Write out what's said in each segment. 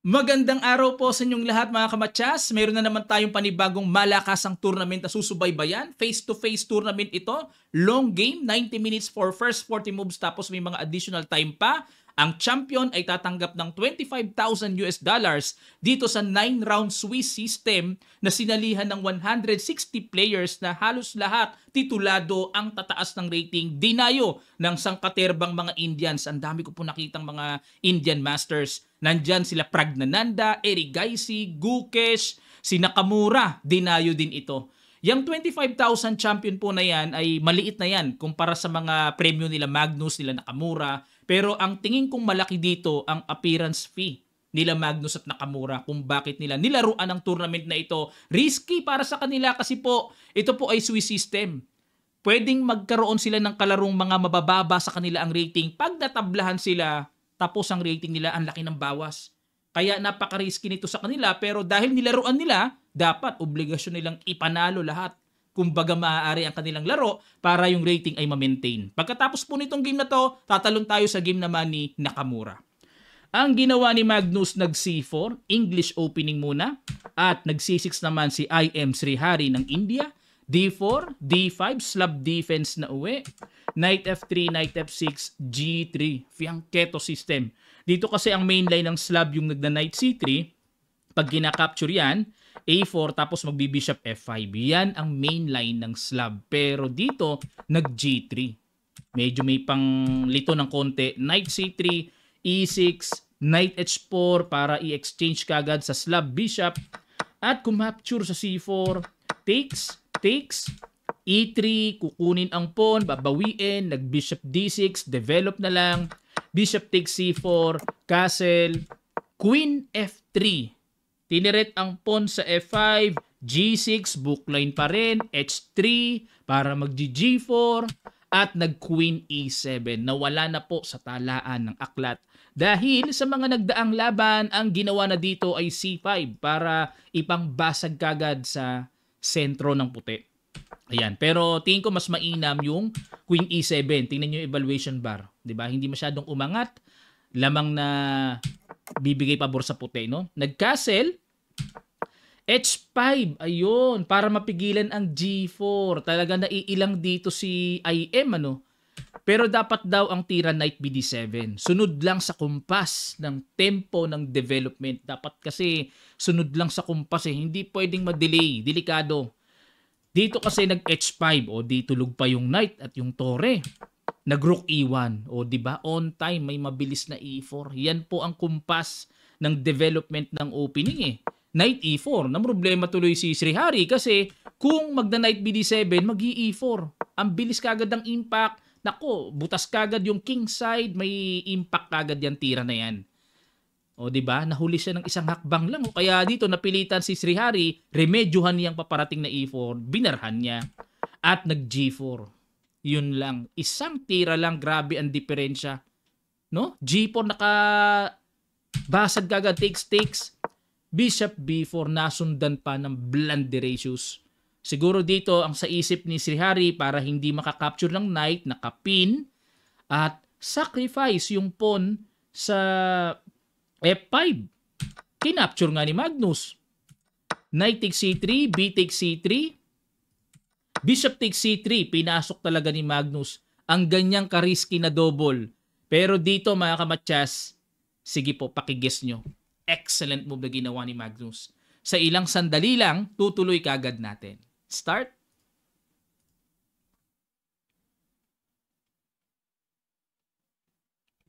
Magandang araw po sa inyong lahat mga kamatsas. Meron na naman tayong panibagong malakasang tournament na susubaybayan. Face-to-face tournament ito. Long game, 90 minutes for first 40 moves tapos may mga additional time pa. Ang champion ay tatanggap ng $25,000 dito sa 9-round Swiss system na sinalihan ng 160 players na halos lahat titulado ang tataas ng rating. Dinayo ng sangkaterbang mga Indians. Ang dami ko po nakitang mga Indian Masters. Nandyan sila Pragnananda, Erigaisi, Gukesh, si Nakamura, dinayo din ito. Yung 25,000 champion po na yan ay maliit na yan kumpara sa mga premyo nila Magnus, nila Nakamura. Pero ang tingin kong malaki dito ang appearance fee nila Magnus at Nakamura kung bakit nila nilaruan ang tournament na ito. Risky para sa kanila kasi po ito po ay Swiss system. Pwedeng magkaroon sila ng kalarong mga mabababa sa kanila ang rating. Pag natablahan sila, tapos ang rating nila ang laki ng bawas. Kaya napaka-risky nito sa kanila pero dahil nilaruan nila, dapat obligasyon nilang ipanalo lahat. Kumbaga maaari ang kanilang laro para yung rating ay ma-maintain. Pagkatapos po nitong game na to, tatalon tayo sa game naman ni Nakamura. Ang ginawa ni Magnus nag-C4, English opening muna, at nag-C6 naman si IM Srihari ng India. D4, D5, slab defense na uwi. Knight F3, Knight F6, G3. Fianchetto system. Dito kasi ang main line ng slab yung nagda-Knight C3. Pag gina-capture yan, A4 tapos magbi-Bishop F5. Yan ang main line ng slab. Pero dito, nag-G3. Medyo may pang lito ng konti. Knight C3, E6, Knight H4 para i-exchange kagad sa slab Bishop. At kumapture sa C4, takes, E3, kukunin ang pawn, babawiin, nag-bishop D6, develop na lang, bishop takes C4, castle, queen F3. Tiniret ang pawn sa F5, G6, bookline pa rin, H3, para mag-G4, at nag-queen E7. Nawala na po sa talaan ng aklat. Dahil sa mga nagdaang laban, ang ginawa na dito ay C5 para ipangbasag kagad sa sentro ng puti. Ayan. Pero tingin ko mas mainam yung Queen E7. Tingnan nyo yung evaluation bar. 'Di ba? Hindi masyadong umangat. Lamang na bibigay pabor sa puti, no? Nag-castle. H5. Ayun. Para mapigilan ang G4. Talaga naiilang dito si IM, ano? Pero dapat daw ang tira Knight BD7. Sunod lang sa kumpas ng tempo ng development. Dapat kasi sunod lang sa kumpas eh. Hindi pwedeng ma-delay. Delikado. Dito kasi nag-H5. O di tulog pa yung Knight at yung Tore. Nag-Rook E1. O di ba on time may mabilis na E4. Yan po ang kumpas ng development ng opening eh. Knight E4. Na problema tuloy si Srihari kasi kung magna-Knight BD7, mag-E4. Ang bilis kagad ng impact. Nako, butas kagad yung king side, may impact kagad yan tira na yan. O di ba? Nahuli siya ng isang hakbang lang. O kaya dito napilitan si Srihari, remedyohan niyang paparating na E4, binarhan niya at nag G4. Yun lang. Isang tira lang, grabe ang diferensya. No? G4 basag kagad, takes. Bishop B4 nasundan pa ng Blanderatius. Siguro dito ang sa isip ni Srihari para hindi makakapture ng knight, nakapin at sacrifice yung pawn sa F5. Kinapture nga ni Magnus. Knight takes C3, B takes C3, Bishop takes C3. Pinasok talaga ni Magnus ang ganyang ka-risky na double. Pero dito mga kamatsas, sige po, pakiguess nyo. Excellent move na ginawa ni Magnus. Sa ilang sandali lang, tutuloy kagad natin. Start.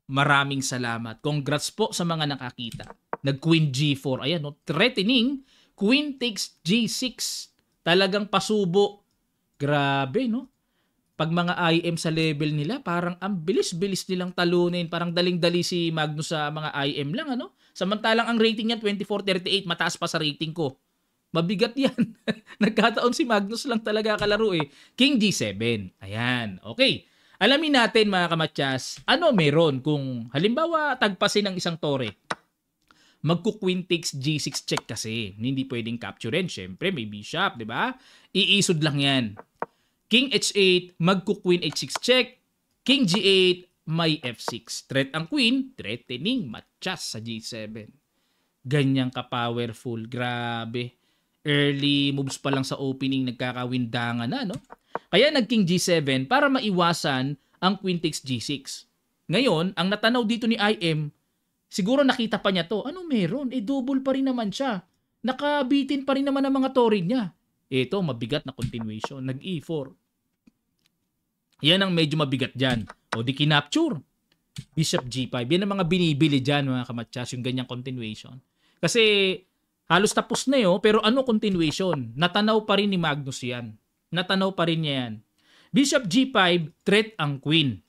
Maraming salamat. Congrats po sa mga nakakita. Nag-Queen G4. Ayan, no? Threatening. Queen takes G6. Talagang pasubo. Grabe, no? Pag mga IM sa level nila, parang ang bilis-bilis nilang talunin. Parang daling-dali si Magnus sa mga IM lang, ano? Samantalang ang rating niya 24-38, mataas pa sa rating ko. Mabigat yan. Nagkataon si Magnus lang talaga kalaro eh. King G7. Ayan. Okay. Alamin natin mga kamatsas, ano meron kung halimbawa tagpasin ng isang tore. Magku-queen takes G6 check kasi. Hindi pwedeng capturein. Siyempre may bishop, di ba? Iisod lang yan. King H8, magku-queen H6 check. King G8, may F6. Threat ang queen, threatening, matchas sa G7. Ganyang ka-powerful. Grabe. Early moves pa lang sa opening, nagkakawindangan na, no? Kaya nag-king G7 para maiwasan ang queen takes G6. Ngayon, ang natanaw dito ni IM, siguro nakita pa niya to. Ano meron? Double pa rin naman siya. Nakabitin pa rin naman ang mga tore niya. Ito, mabigat na continuation. Nag-E4. Yan ang medyo mabigat dyan. O di kinapture. Bishop G5. Yan ang mga binibili dyan, mga kamatsas, yung ganyang continuation. Kasi halos tapos na yun, pero ano continuation? Natanaw pa rin ni Magnus yan. Natanaw pa rin niya yan. Bishop G5, threat ang queen.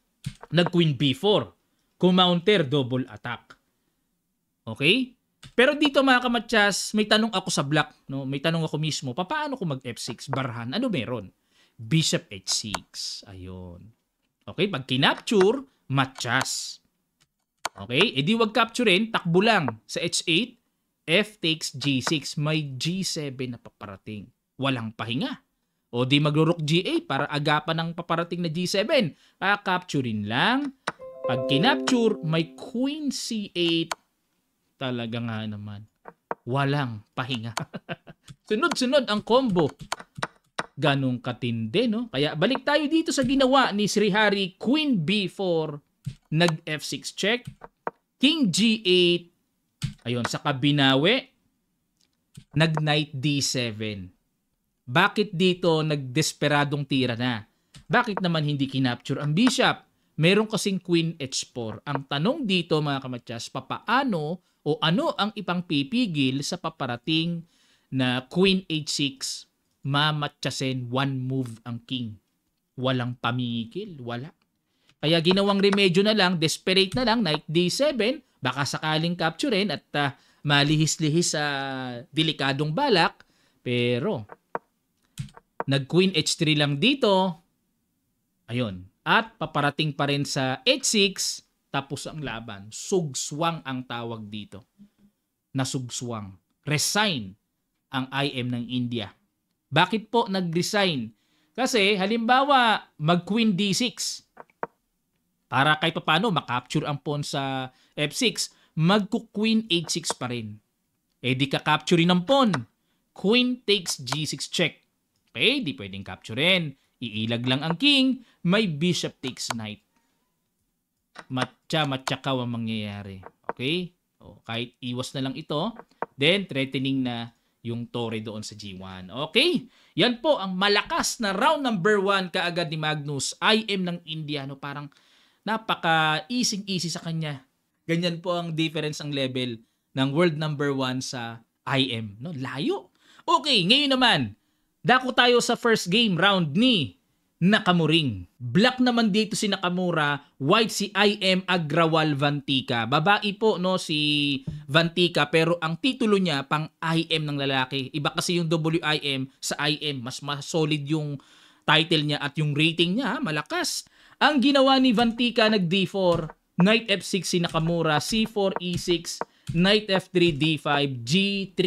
Nag-queen B4. Kumounter, double attack. Okay? Pero dito mga kamatsas, may tanong ako sa block. No? May tanong ako mismo, paano ko mag-F6? Barhan, ano meron? Bishop H6. Ayun. Okay, pag kinapture, matchas. Okay, edi wag capturein, takbo lang sa H8, F takes G6. May G7 na paparating. Walang pahinga. O di magro-rook G8 para agapan ng paparating na G7. Capturein lang. Pag kinapture, may Queen C8. Talaga nga naman. Walang pahinga. Sunod-sunod ang combo. Ganong katindi, no? Kaya balik tayo dito sa ginawa ni Srihari. Queen B4. Nag-F6 check. King G8. Ayun, sa kabinawi. Nag-Knight D7. Bakit dito nagdesperadong tira na? Bakit naman hindi kinapture ang bishop? Meron kasing Queen H4. Ang tanong dito mga kamatsas, papaano o ano ang ipang pipigil sa paparating na Queen H6? Mamatyasin one move ang king. Walang pamigil, wala. Kaya ginawang remedyo na lang, desperate na lang, Knight D7, baka sakaling capturein at malihis-lihis sa delikadong balak. Pero nag-Queen H3 lang dito. Ayun. At paparating pa rin sa H6, tapos ang laban. Sugswang ang tawag dito. Nasugswang. Resign ang IM ng India. Bakit po nag-resign? Kasi halimbawa, mag-Queen D6. Para kahit paano makapture ang pawn sa F6, mag-Queen H6 pa rin. Di ka-capture ng pawn. Queen takes G6 check. Okay, di pwedeng capturein. Iilag lang ang king, may bishop takes knight. Matcha-matchakaw ang mangyayari. Okay? Kahit iwas na lang ito, then threatening na yung tore doon sa G1. Okay? Yan po ang malakas na round number 1 kaagad ni Magnus. IM ng India. No? Parang napaka-easy sa kanya. Ganyan po ang difference ang level ng world number 1 sa IM. No? Layo. Okay, ngayon naman, dako tayo sa first game round ni Nakamuring. Black naman dito si Nakamura, white si IM Agrawal Vantika. Babae po no si Vantika pero ang titulo niya pang IM ng lalaki. Iba kasi yung WIM sa IM, mas solid yung title niya at yung rating niya, malakas. Ang ginawa ni Vantika nag D4, Knight F6 si Nakamura, C4 E6, Knight F3 D5, G3.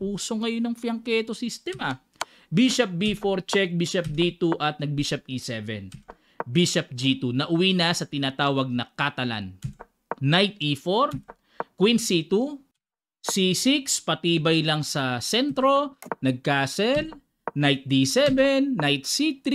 Uso ngayon ng fianchetto system Bishop B4 check, Bishop D2 at nag-Bishop E7. Bishop G2, nauwi na sa tinatawag na Catalan. Knight E4, Queen C2, C6, patibay lang sa sentro, nag-castle, Knight D7, Knight C3,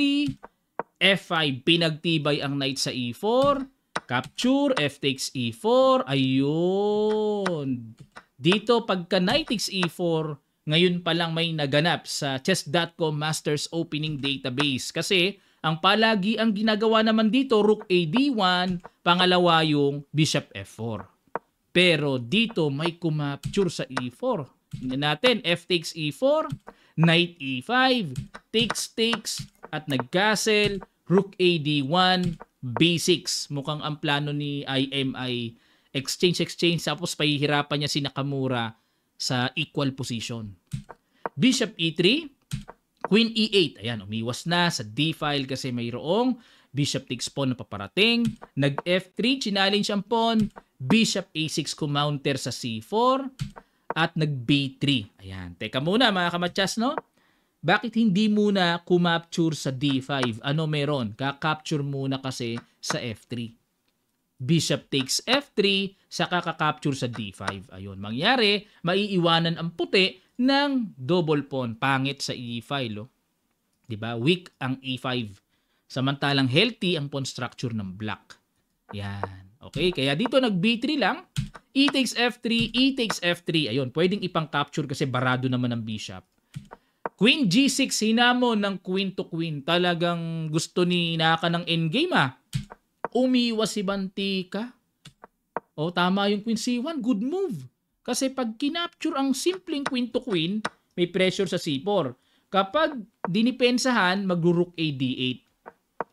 F5, pinagtibay ang Knight sa E4, capture, F takes E4, ayun. Dito pagka Knight takes E4, ngayon pa lang may naganap sa chess.com Masters Opening Database. Kasi ang palagi ang ginagawa naman dito, Rook A D1, pangalawa yung Bishop F4. Pero dito may kumapture sa E4. Tingnan natin, F takes E4, Knight E5, takes, at nag-castle, Rook A D1, B6. Mukhang ang plano ni IM ay exchange, tapos pahihirapan niya si Nakamura sa equal position. Bishop E3, Queen E8. Ayan, umiwas na sa D file kasi mayroong Bishop takes pawn na paparating. Nag F3, challenge ang pawn. Bishop A6 kumounter sa C4 at nag B3. Ayan, teka muna mga kamatsas, no? Bakit hindi muna kumapture sa D5? Ano meron? Ka-capture muna kasi sa F3. Bishop takes F3, saka ka-capture sa D5. Ayun, mangyari, maiiwanan ang puti ng double pawn. Pangit sa E file, oh. 'Di ba? Weak ang E5. Samantalang healthy ang pawn structure ng black. Yan. Okay, kaya dito nag B3 lang. E takes F3, E takes F3. Ayun, pwedeng ipang-capture kasi barado naman ang bishop. Queen G6, hinamon ng queen to queen. Talagang gusto ni Naka ng endgame, ah. Umiwas si Bantika. O, tama yung queen C1. Good move. Kasi pag kinapture ang simpleng queen to queen, may pressure sa C4. Kapag dinipensahan, mag-rook A D8.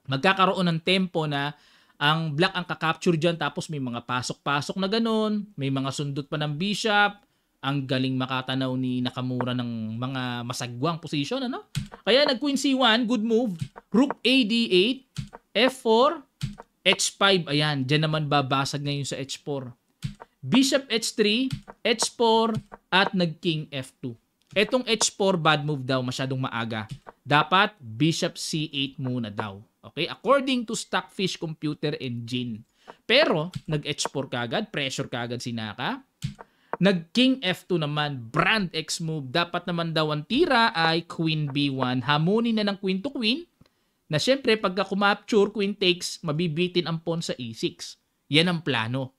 Magkakaroon ng tempo na ang black ang kakapture dyan, tapos may mga pasok-pasok na ganun, may mga sundot pa ng bishop. Ang galing makatanaw ni Nakamura ng mga masagwang position, ano? Kaya nag-queen C1, good move. Rook A D8, F4, H5. Ayan, dyan naman babasag ngayon sa H4. Bishop H3, H4, at nag-king F2. Etong H4, bad move daw, masyadong maaga. Dapat Bishop C8 muna daw. Okay? According to Stockfish Computer Engine. Pero, nag-H4 kagad, pressure kagad si Naka. Nag-king F2 naman, brand X move. Dapat naman daw ang tira ay queen B1. Hamunin na ng queen to queen. Na syempre, pagka kumapture, queen takes, mabibitin ang pawn sa E6. Yan ang plano.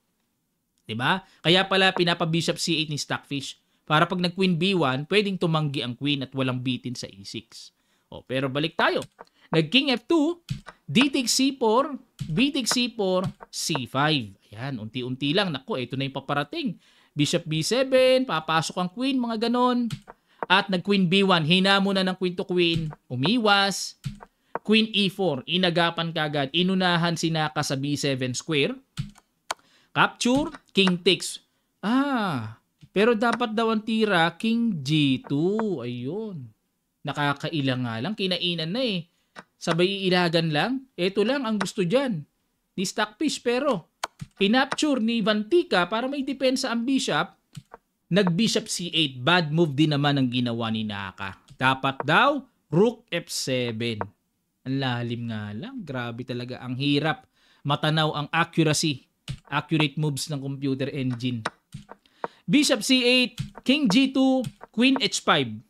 'Di ba? Kaya pala pinapa-bishop C8 ni Stockfish. Para pag nag-queen B1, pwedeng tumanggi ang queen at walang bitin sa E6. O, pero balik tayo. Nag-king F2, D takes C4, B takes C4, C5. Ayan, unti-unti lang. Naku, ito na yung paparating. Bishop B7, papasok ang queen, mga ganon. At nag-queen B1, hinamon na ng queen to queen, umiwas. Queen E4, inagapan kagad, inunahan si Naka sa B7 square. Capture, king takes. Pero dapat daw ang tira, king G2. Ayun. Nakakailang nga lang, kinainan na eh. Sabay iilagan lang. Ito lang ang gusto dyan. Ni Stockfish, pero kinapture ni Bantika para may depensa ang bishop. Nag-bishop C8. Bad move din naman ang ginawa ni Naka. Dapat daw, rook F7. Ang lalim nga lang. Grabe talaga. Ang hirap matanaw ang accuracy. Accurate moves ng computer engine. Bishop C8, King G2, Queen H5.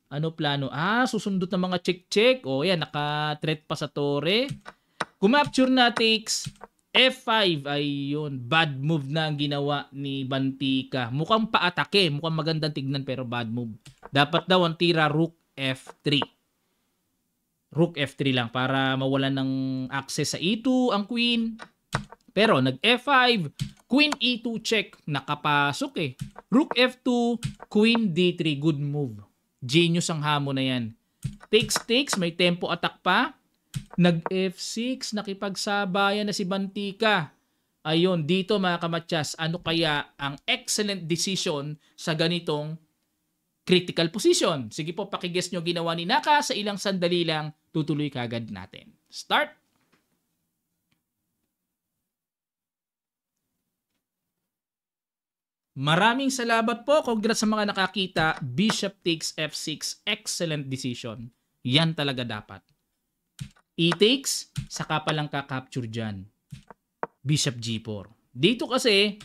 Ano plano? Susundot ng mga check-check. O yan, naka-threat pa sa tore. Kumapture na takes F5. Ayun, bad move na ang ginawa ni Bantika. Mukhang paatake. Mukhang magandang tignan pero bad move. Dapat daw ang tira rook F3. Rook F3 lang para mawalan ng access sa E2 ang queen. Pero nag-F5, Queen E2 check, nakapasok eh. Rook F2, Queen D3, good move. Genius ang hamon na yan. Takes, may tempo attack pa. Nag-F6, nakipagsabayan na si Bantika. Ayun, dito mga kamatyas, ano kaya ang excellent decision sa ganitong critical position? Sige po, pakiguess nyo ginawa ni Naka, sa ilang sandali lang, tutuloy kagad natin. Start! Maraming salamat po. Congrats sa mga nakakita. Bishop takes F6. Excellent decision. Yan talaga dapat. E takes, saka palang ka-capture dyan. Bishop G4. Dito kasi,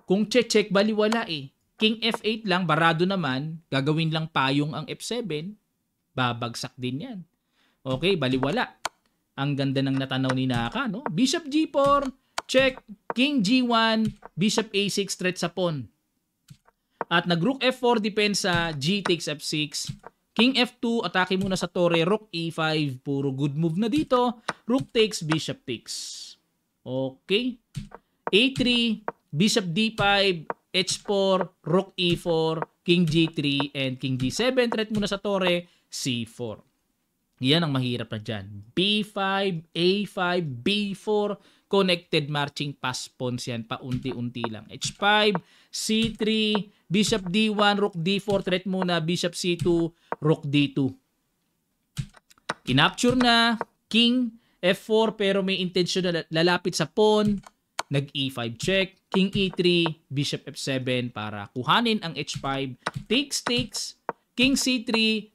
kung check, baliwala eh. King F8 lang, barado naman. Gagawin lang payong ang F7. Babagsak din yan. Okay, baliwala. Ang ganda ng natanaw ni Naka, no? Bishop G4, check. King G1, Bishop A6, threat sa pawn. At nag-Rook F4, depensa, G takes F6. King F2, atake muna sa tore, Rook E5, puro good move na dito. Rook takes, Bishop takes. Okay. A3, Bishop D5, H4, Rook E4, King G3, and King G7. Threat muna sa tore, C4. Yan ang mahirap na dyan. B5, A5, B4, connected marching pass pawns yan. Paunti-unti lang. H5, C3, Bishop D1, Rook D4, threat muna, Bishop C2, Rook D2. Kinapture na, King F4, pero may intention na lalapit sa pawn. Nag-E5 check, King E3, Bishop F7 para kuhanin ang H5. Takes, King C3,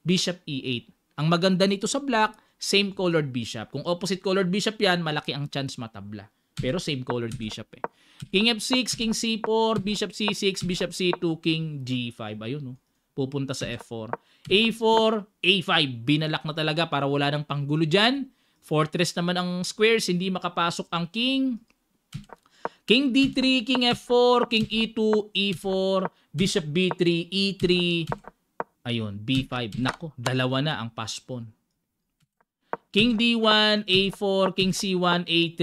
Bishop E8. Ang maganda nito sa black, same colored bishop. Kung opposite colored bishop yan, malaki ang chance matabla. Pero same colored bishop eh. King F6, King C4, Bishop C6, Bishop C2, King G5. Ayun, no? Pupunta sa F4. A4, A5. Binalak na talaga para wala nang panggulo dyan. Fortress naman ang squares. Hindi makapasok ang king. King D3, King F4, King E2, E4, Bishop B3, E3. Ayun, B5. Nako, dalawa na ang pass pawn. King D1, A4, King C1, A3,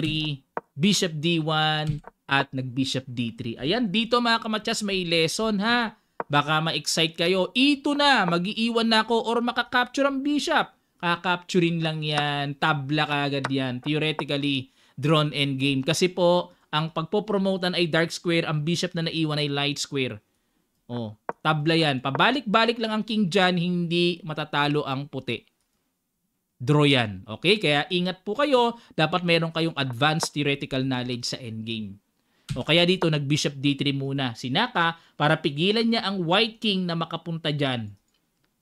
Bishop D1, at nag-Bishop D3. Ayan, dito mga kamatsas may lesson ha. Baka ma-excite kayo. E2 na, mag-iiwan na ako or makakapture ang bishop. Kakapturein lang yan. Tabla ka agad yan. Theoretically, drawn endgame. Kasi po, ang pagpopromotan ay dark square, ang bishop na naiwan ay light square. Oh, tabla yan. Pabalik-balik lang ang king dyan, hindi matatalo ang puti. Draw yan. Okay? Kaya ingat po kayo. Dapat meron kayong advanced theoretical knowledge sa endgame. O kaya dito, nag-bishop D3 muna si Naka para pigilan niya ang white king na makapunta dyan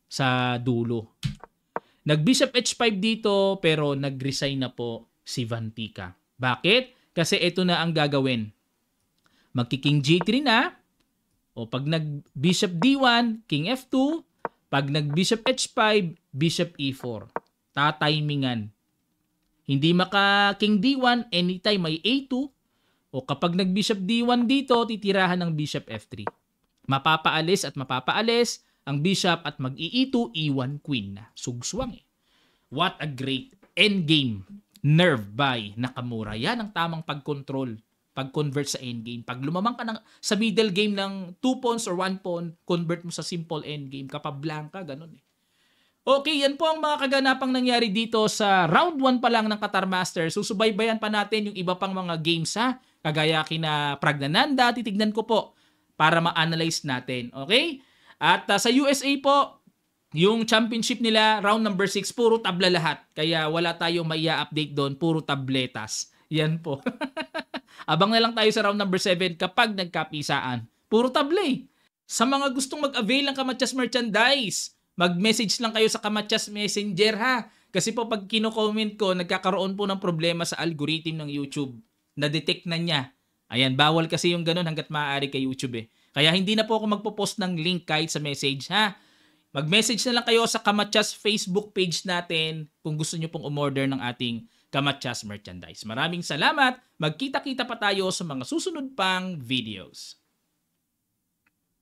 sa dulo. Nag-bishop H5 dito pero nag-resign na po si Vantika. Bakit? Kasi ito na ang gagawin. Magki-king G3 na. O pag nag-bishop D1, king F2. Pag nag-bishop H5, bishop E4. Tatimingan. Hindi maka-king D1, anytime may A2. O kapag nag-bishop D1 dito, titirahan ng bishop F3. Mapapaalis at mapapaalis ang bishop at mag-E2, E1 queen na. Sugswang eh. What a great endgame. Nerve by Nakamura. Yan ang tamang pag-control. Pag-convert sa endgame. Pag lumamang ka sa middle game ng 2 pawns or 1 pawn, convert mo sa simple endgame. Kapablanka, ganun eh. Okay, yan po ang mga kaganapang nangyari dito sa round 1 pa lang ng Qatar Masters. Susubaybayan pa natin yung iba pang mga games ha. Kagaya kina Pragnananda, titignan ko po para ma-analyze natin. Okay? At sa USA po, yung championship nila, round number 6, puro tabla lahat. Kaya wala tayong maia-update doon, puro tabletas. Yan po. Abang na lang tayo sa round number 7 kapag nagkapisaan. Puro tabla eh. Sa mga gustong mag-avail ng Kamatsas merchandise, mag-message lang kayo sa Kamatsas Messenger ha. Kasi po pag kino-comment ko, nagkakaroon po ng problema sa algorithm ng YouTube. Na-detect na niya. Ayan, bawal kasi yung ganun hanggat maaari kay YouTube eh. Kaya hindi na po ako magpo-post ng link kahit sa message ha. Mag-message na lang kayo sa Kamatsas Facebook page natin kung gusto nyo pong umorder ng ating Kamatsas merchandise. Maraming salamat. Magkita-kita pa tayo sa mga susunod pang videos.